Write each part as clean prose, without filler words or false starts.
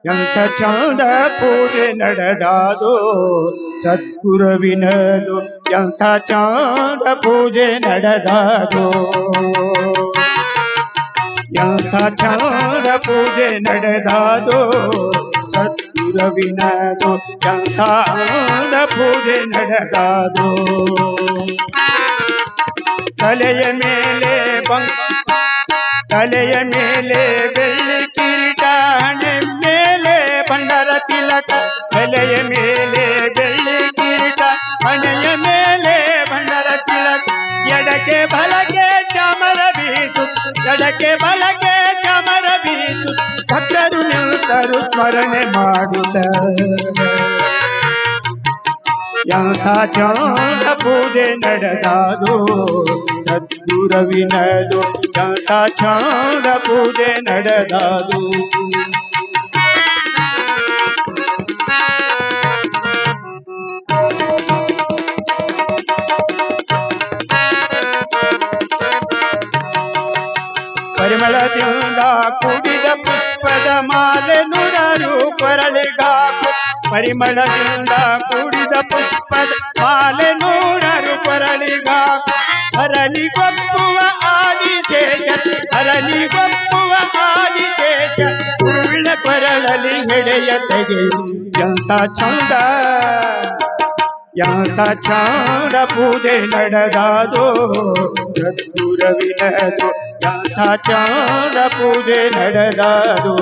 ಎಂಥ ಚಂದ ಪೂಜೆ ನಡೆದಾದು ಸದ್ಗುರುವಿನದು. ಎಂಥ ಚಂದ ಪೂಜೆ ನಡೆದಾದು. ಎಂಥ ಚಂದ ಪೂಜೆ ನಡೆದಾದು ಸದ್ಗುರುವಿನದು. ಎಂಥ ಚಂದ ಪೂಜೆ ನಡೆದಾದು. ತಲೆಯ ಮೇಲೆ ತಲೆಯ ಮೇಲೆ ಬೆಳ್ಳಿ ಕಿರೀಟ, ಹಣೆ ಮೇಲೆ ಬಂಡರ ತಿಲಕ. ತಲೆಯ ಮೇಲೆ ಬೆಳ್ಳಿ ಕಿರೀಟ, ಹಣೆಯ ಮೇಲೆ ಬಂಡರ ತಿಲಕ. ಎಡಕ್ಕೆ ಬಲಕ್ಕೆ ಚಾಮರ ಬೀಸು, ಎಡಕ್ಕೆ ಬಲಕ್ಕೆ ಚಾಮರ ಬೀಸು. ಭಕ್ತರು ನಿಂತರು ಸ್ಮರಣೆ ಮಾಡುತ್ತ. ಎಂಥ ಚಂದ ಪೂಜೆ ನಡೆದಾದು ಸದ್ಗುರುವಿನದು. ಎಂಥ ಚಂದ ಪೂಜೆ ನಡೆದಾದು. ಪರಿಮಳದಿಂದ ಕುಡಿದ ಪುಷ್ಪದ ಮಾಲೆ ನೂರಾರು ಕೊರಳಿಗಾಕು. ಪರಿಮಳದಿಂದ ಕೂಡಿದ ಪುಷ್ಪದ ಮಾಲೆ ನೂರಾರು ಕೊರಳಿಗಾಕು. ಅರಳಿಗೊಪ್ಪುವ ಆದಿಶೇಷ, ಅರಳಿಗೊಪ್ಪುವ ಆದಿಶೇಷ. ಹೂವಿನ ಕೊರಳಲಿ ಹೆಡೆಯ ತೆಗೆಯು. ಎಂಥ ಚಂದ ಎಂಥ ಚಂದ ಪೂಜೆ ನಡೆದಾದು ಸದ್ಗುರುವಿನದು. ಎಂಥ ಚಂದ ಪೂಜೆ ನಡೆದಾದು.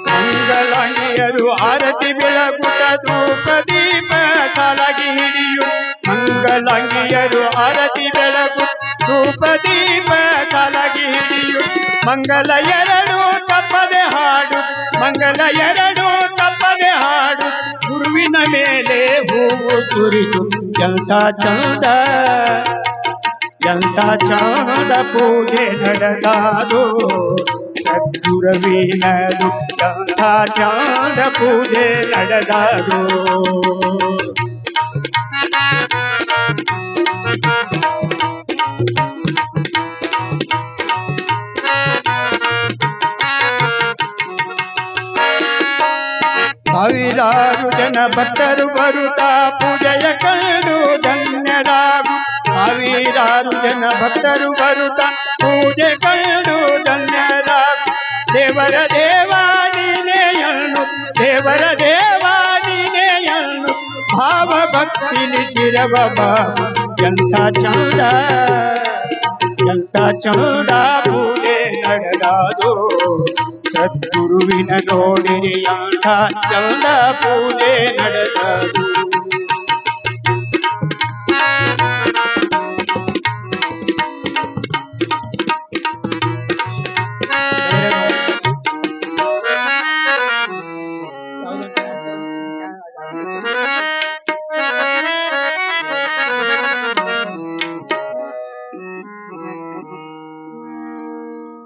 ಮಂಗಳಾಂಗಿಯರು ಆರತಿ ಬೆಳಗುತ್ತ ಧೂಪ ದೀಪ ಸಾಲಾಗಿ ಹಿಡಿಯು. ಮಂಗಳಾಂಗಿಯರು ಆರತಿ ಬೆಳಗು ಧೂಪ ದೀಪ ಸಾಲಾಗಿ ಹಿಡಿಯು. ಮಂಗಲ ಎರಡು ತಪ್ಪದೆ ಹಾಡು, ಮಂಗಲ ಎರಡು ತಪ್ಪದೆ ಹಾಡು. ಗುರುವಿನ ಮೇಲೆ ಹೂವು ಸುರಿದು. ಎಂಥ ಚಂದ ಎಂಥ ಚಂದ ಪೂಜೆ ನಡೆದಾದು ಸದ್ಗುರುವಿನದು. ಎಂಥ ಚಂದ ಪೂಜೆ ನಡೆದಾದು. ಸಾವಿರಾರು ಜನ ಭಕ್ತರು ಬರುತ್ತಾ ಪೂಜೆಯ ಕಂಡು ಧನ್ಯರಾಗು. ಸಾವಿರಾರು ಜನ ಭಕ್ತರು ಬರುತ್ತಾ ಪೂಜೆ ಕಂಡು ಧನ್ಯರಾಗು. ದೇವರ ದೇವಾನಿನೆಯನ್ನು, ದೇವರ ದೇವಾನಿನೆಯನ್ನು ಭಾವ ಭಕ್ತಿಲಿ ಶಿರವ ಬಾಬು. ಎಂಥ ಚಂದ ಎಂಥ ಚಂದ ಪೂಜೆ ನಡೆದಾದು ಸದ್ಗುರುವಿನ ನೋಡಿರಿ. ಎಂಥ ಚಂದ ಪೂಜೆ ನಡೆದಾದು.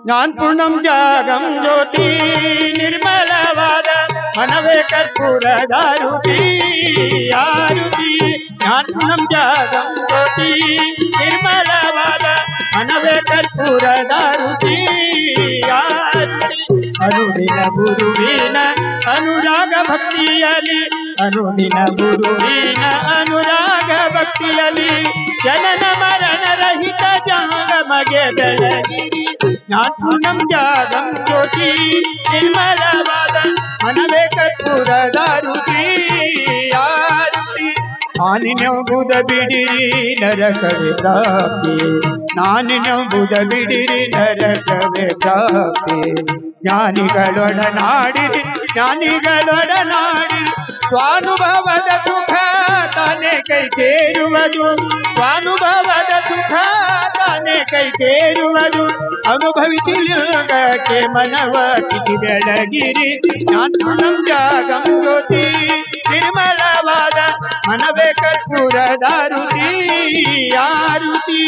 ಜ್ಞಾನಪೂರ್ಣಂ ಜಾಗಂ ಜ್ಯೋತಿ ನಿರ್ಮಲವಾದ ಮನವೇ ಕರ್ಪೂರದಾರುತಿ ಆರುತಿ. ಜ್ಞಾನಪೂರ್ಣಂ ಜಾಗಂ ಜ್ಯೋತಿ ನಿರ್ಮಲವಾದ ಮನವೇ ಕರ್ಪೂರದಾರುತಿ ಆರುತಿ. ಅನುದಿನ ಗುರುವಿನ ಅನುರಾಗ ಭಕ್ತಿಯಲಿ, ಅನುದಿನ ಗುರುವಿನ ಅನುರಾಗ ಭಕ್ತಿಯಲಿ. ಜನನ ಮರಣ ರಹಿತ ಜಂಗಮಗೆ ಬೆಳಗಿರಿ. ಜ್ಞಾನಪೂರ್ಣಂ ಜಾಗಂ ಜ್ಯೋತಿ ನಿರ್ಮಲವಾದ ಮನವೇ ಕರ್ಪೂರದಾರುತಿ ಆರುತಿ. ನಾನಿನೆಂಬುದ ಬಿಡಿರಿ ನರಕವೇ ಪ್ರಾಪ್ತಿ. ನಾನಿನೆಂಬುದ ಬಿಡಿರಿ ನರಕವೇ ಪ್ರಾಪ್ತಿ. ಜ್ಞಾನಿಗಳೊಡನಾಡಿರಿ, ಜ್ಞಾನಿಗಳೊಡನಾಡಿರಿ. ಸ್ವಾನುಭವದ ಸುಖ ತಾನೇ ಕೈ ಸೇರುವುದು. ಸ್ವಾನುಭವದ ಸುಖ ತಾನೇ ಕೈ ಸೇರುವುದು. ಅನುಭವಿಸಿ ಲಿಂಗಕ್ಕೆ ಮನವ ಕಿಸಿ ಬೆಳಗಿರಿ. ಜ್ಞಾನಪೂರ್ಣಂ ಜಾಗಂ ಜ್ಯೋತಿ ನಿರ್ಮಲವಾದ ಮನವೇ ಕರ್ಪೂರದಾರುತಿ ಆರುತಿ.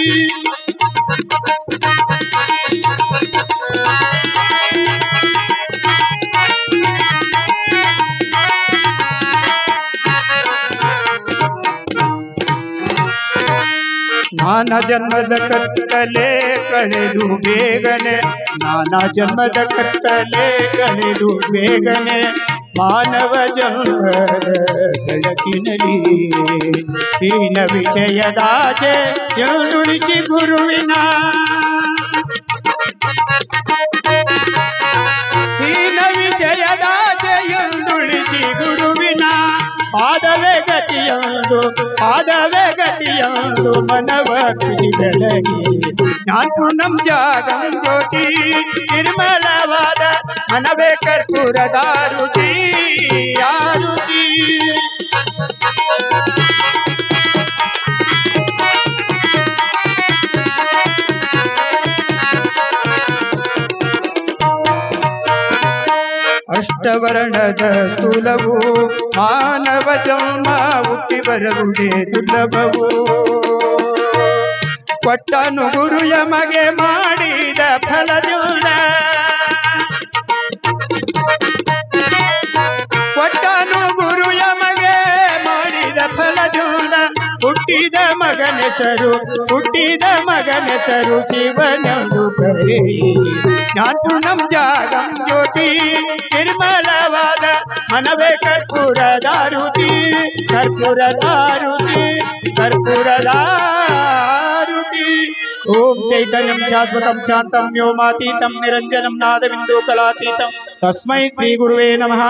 ನಾನಾ ಜನ್ಮದ ಕತ್ತಲೆ ಕಳೆದು ಬೇಗನೆ ನಾನಾ ಜನ್ಮದ ಕತ್ತಲೆ ಕಳೆದು ಬೇಗನೆ ಮಾನವ ಜನ್ಮದ ಬೆಳಕಿನಲ್ಲಿ ಹೀನ ವಿಷಯದಾಚೆ ಎಂದುಳಿಸಿ ಗುರುವಿನ ಹೀನ ವಿಷಯದಾಚೆ ಎಂದುಳಿಸಿ ಗುರುವಿನ ಪಾದವೇ ಗತಿಯಂದು ಮನವ ಬೆಳಗಿ ಜ್ಞಾನಪೂರ್ಣಂ ಜಾಗಂ ಜ್ಯೋತಿ ನಿರ್ಮಲವಾದ ಮನವೇ ಕರ್ಪೂರದಾರುತಿ ಆರುತಿ ಅಷ್ಟವರ್ಣದ ಸ್ಥೂಲವು ಮಾನವ ಜನ್ಮ ಹುಟ್ಟಿ ಬರುವುದೇ ದುರ್ಲಭವು ಕೊಟ್ಟನು ಗುರು ಯಮಗೆ ಮಾಡಿದ ಫಲದಿಂದ ಕೊಟ್ಟನು ಗುರು ಯಮಗೆ ಮಾಡಿದ ಫಲದಿಂದ ಹುಟ್ಟಿದ ಮಗನೆಸರು ಶಿವನಂದು ಕರೆ ಜ್ಞಾನಪೂರ್ಣಂ ಜಾಗಂ ಜ್ಯೋತಿ ನಿರ್ಮಲವಾದ ಮನವೇ ಕರ್ಪೂರದಾರುತಿ ಓಂ ಚೈತನ್ಯಂ ಶಾಶ್ವತಂ ಶಾಂತಂ ವ್ಯೋಮಾತೀತಂ ನಿರಂಜನಂ ನಾದಬಿಂದು ಕಲಾತೀತಂ ತಸ್ಮೈ ಶ್ರೀ ಗುರುವೇ ನಮಃ.